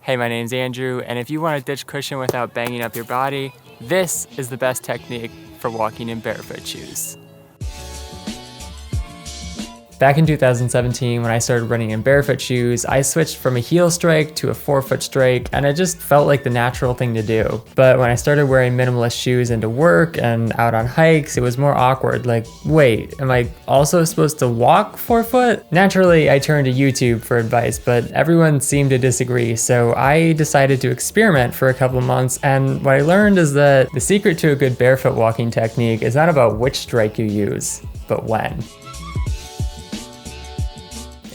Hey, my name's Andrew, and if you want to ditch cushion without banging up your body, this is the best technique for walking in barefoot shoes. Back in 2017, when I started running in barefoot shoes, I switched from a heel strike to a forefoot strike, and it just felt like the natural thing to do. But when I started wearing minimalist shoes into work and out on hikes, it was more awkward. Like, wait, am I also supposed to walk forefoot? Naturally, I turned to YouTube for advice, but everyone seemed to disagree, so I decided to experiment for a couple of months, and what I learned is that the secret to a good barefoot walking technique is not about which strike you use, but when.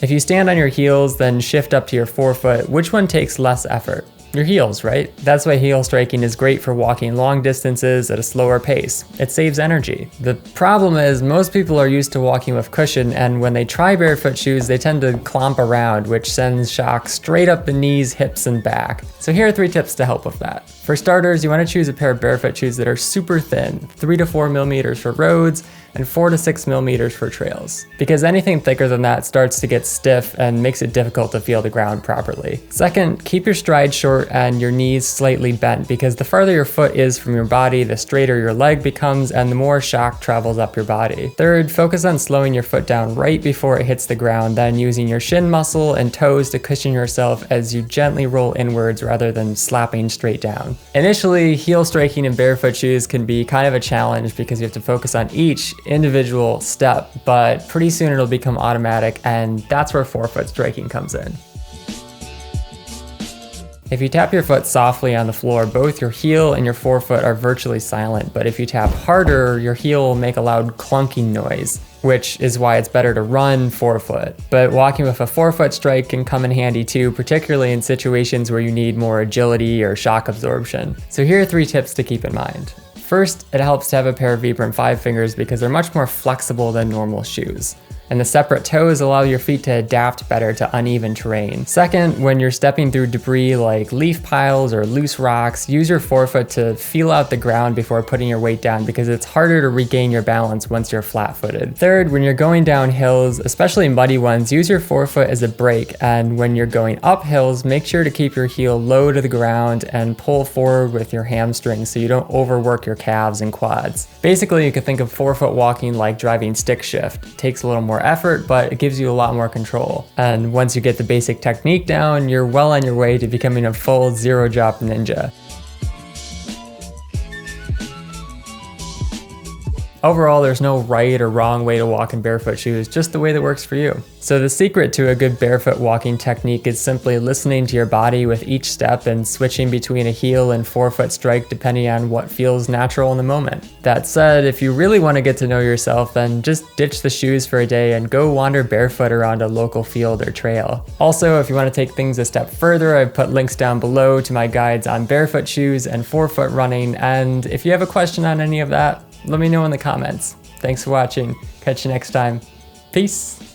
If you stand on your heels, then shift up to your forefoot, which one takes less effort? Your heels, right? That's why heel striking is great for walking long distances at a slower pace. It saves energy. The problem is most people are used to walking with cushion, and when they try barefoot shoes, they tend to clomp around, which sends shock straight up the knees, hips, and back. So here are 3 tips to help with that. For starters, you want to choose a pair of barefoot shoes that are super thin, 3 to 4 millimeters for roads, and 4 to 6 millimeters for trails. Because anything thicker than that starts to get stiff and makes it difficult to feel the ground properly. Second, keep your stride short and your knees slightly bent, because the farther your foot is from your body, the straighter your leg becomes and the more shock travels up your body. Third, focus on slowing your foot down right before it hits the ground, then using your shin muscle and toes to cushion yourself as you gently roll inwards rather than slapping straight down. Initially, heel striking in barefoot shoes can be kind of a challenge because you have to focus on each individual step, but pretty soon it'll become automatic, and that's where forefoot striking comes in. If you tap your foot softly on the floor, both your heel and your forefoot are virtually silent, but if you tap harder, your heel will make a loud clunking noise, which is why it's better to run forefoot. But walking with a forefoot strike can come in handy too, particularly in situations where you need more agility or shock absorption. So here are 3 tips to keep in mind. First, it helps to have a pair of Vibram 5 fingers because they're much more flexible than normal shoes. And the separate toes allow your feet to adapt better to uneven terrain. Second, when you're stepping through debris like leaf piles or loose rocks, use your forefoot to feel out the ground before putting your weight down because it's harder to regain your balance once you're flat-footed. Third, when you're going down hills, especially muddy ones, use your forefoot as a brake, and when you're going up hills, make sure to keep your heel low to the ground and pull forward with your hamstrings so you don't overwork your calves and quads. Basically, you could think of forefoot walking like driving stick shift. It takes a little more effort, but it gives you a lot more control. And once you get the basic technique down, you're well on your way to becoming a full zero-drop ninja. Overall, there's no right or wrong way to walk in barefoot shoes, just the way that works for you. So the secret to a good barefoot walking technique is simply listening to your body with each step and switching between a heel and forefoot strike depending on what feels natural in the moment. That said, if you really want to get to know yourself, then just ditch the shoes for a day and go wander barefoot around a local field or trail. Also, if you want to take things a step further, I've put links down below to my guides on barefoot shoes and forefoot running, and if you have a question on any of that, let me know in the comments. Thanks for watching. Catch you next time. Peace.